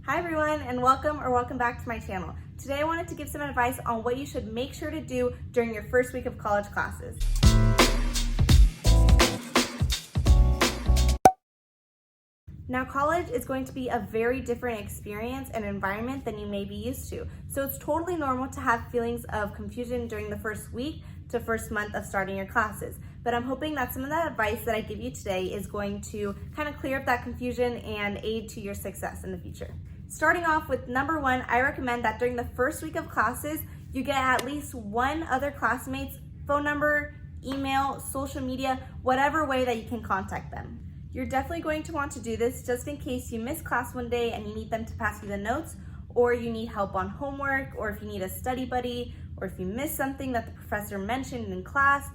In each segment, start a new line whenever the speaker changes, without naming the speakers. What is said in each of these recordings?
Hi everyone, and welcome back to my channel. Today I wanted to give some advice on what you should make sure to do during your first week of college classes. Now, college is going to be a very different experience and environment than you may be used to. So it's totally normal to have feelings of confusion during the first week to first month of starting your classes. But I'm hoping that some of that advice that I give you today is going to kind of clear up that confusion and aid to your success in the future. Starting off with number one, I recommend that during the first week of classes, you get at least one other classmate's phone number, email, social media, whatever way that you can contact them. You're definitely going to want to do this just in case you miss class one day and you need them to pass you the notes, or you need help on homework, or if you need a study buddy, or if you miss something that the professor mentioned in class.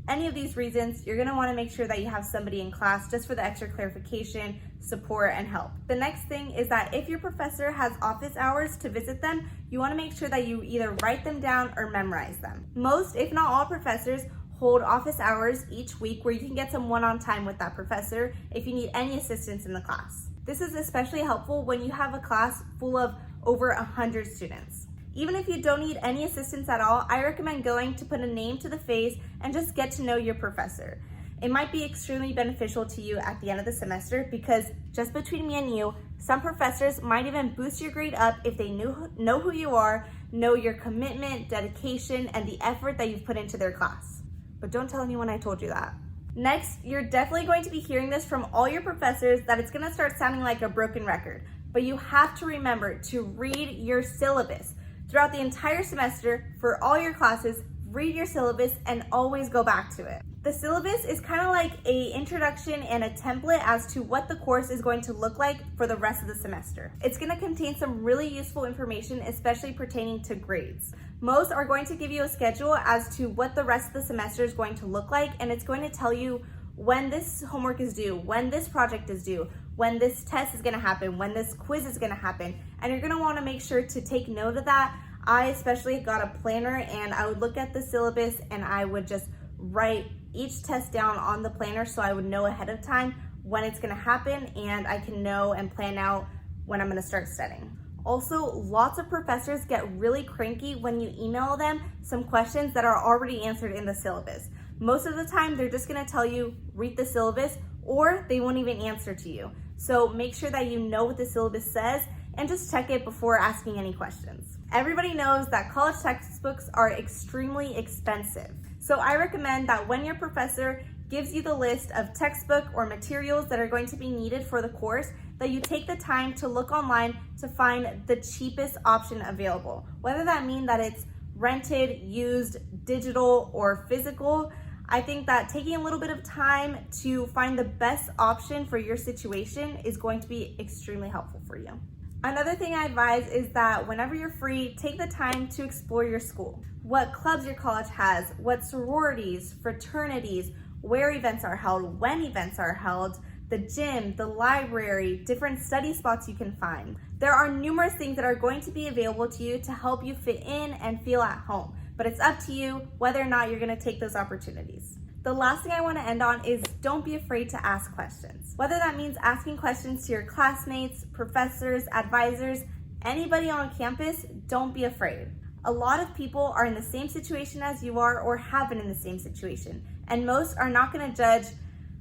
Any of these reasons, you're gonna wanna make sure that you have somebody in class just for the extra clarification, support, and help. The next thing is that if your professor has office hours to visit them, you wanna make sure that you either write them down or memorize them. Most, if not all, professors hold office hours each week where you can get some one-on time with that professor if you need any assistance in the class. This is especially helpful when you have a class full of over 100 students. Even if you don't need any assistance at all, I recommend going to put a name to the face and just get to know your professor. It might be extremely beneficial to you at the end of the semester because just between me and you, some professors might even boost your grade up if they know who you are, know your commitment, dedication, and the effort that you've put into their class. But don't tell anyone I told you that. Next, you're definitely going to be hearing this from all your professors that it's gonna start sounding like a broken record, but you have to remember to read your syllabus. Throughout the entire semester, for all your classes, read your syllabus and always go back to it. The syllabus is kind of like an introduction and a template as to what the course is going to look like for the rest of the semester. It's going to contain some really useful information, especially pertaining to grades. Most are going to give you a schedule as to what the rest of the semester is going to look like, and it's going to tell you when this homework is due, when this project is due, when this test is gonna happen, when this quiz is gonna happen, and you're gonna wanna make sure to take note of that. I especially got a planner and I would look at the syllabus and I would just write each test down on the planner so I would know ahead of time when it's gonna happen and I can know and plan out when I'm gonna start studying. Also, lots of professors get really cranky when you email them some questions that are already answered in the syllabus. Most of the time, they're just gonna tell you, read the syllabus, or they won't even answer to you. So make sure that you know what the syllabus says and just check it before asking any questions. Everybody knows that college textbooks are extremely expensive. So I recommend that when your professor gives you the list of textbook or materials that are going to be needed for the course, that you take the time to look online to find the cheapest option available. Whether that means that it's rented, used, digital, or physical, I think that taking a little bit of time to find the best option for your situation is going to be extremely helpful for you. Another thing I advise is that whenever you're free, take the time to explore your school. What clubs your college has, what sororities, fraternities, where events are held, when events are held, the gym, the library, different study spots you can find. There are numerous things that are going to be available to you to help you fit in and feel at home, but it's up to you whether or not you're gonna take those opportunities. The last thing I wanna end on is don't be afraid to ask questions. Whether that means asking questions to your classmates, professors, advisors, anybody on campus, don't be afraid. A lot of people are in the same situation as you are or have been in the same situation, and most are not gonna judge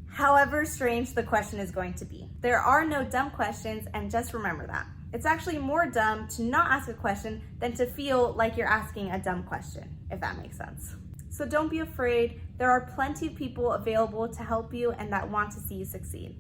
however strange the question is going to be. There are no dumb questions, and just remember that. It's actually more dumb to not ask a question than to feel like you're asking a dumb question, if that makes sense. So don't be afraid. There are plenty of people available to help you and that want to see you succeed.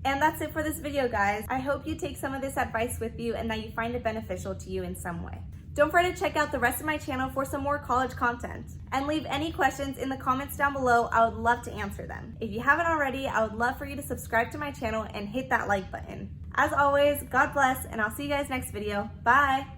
And that's it for this video, guys. I hope you take some of this advice with you and that you find it beneficial to you in some way. Don't forget to check out the rest of my channel for some more college content. And leave any questions in the comments down below. I would love to answer them. If you haven't already, I would love for you to subscribe to my channel and hit that like button. As always, God bless, and I'll see you guys next video. Bye!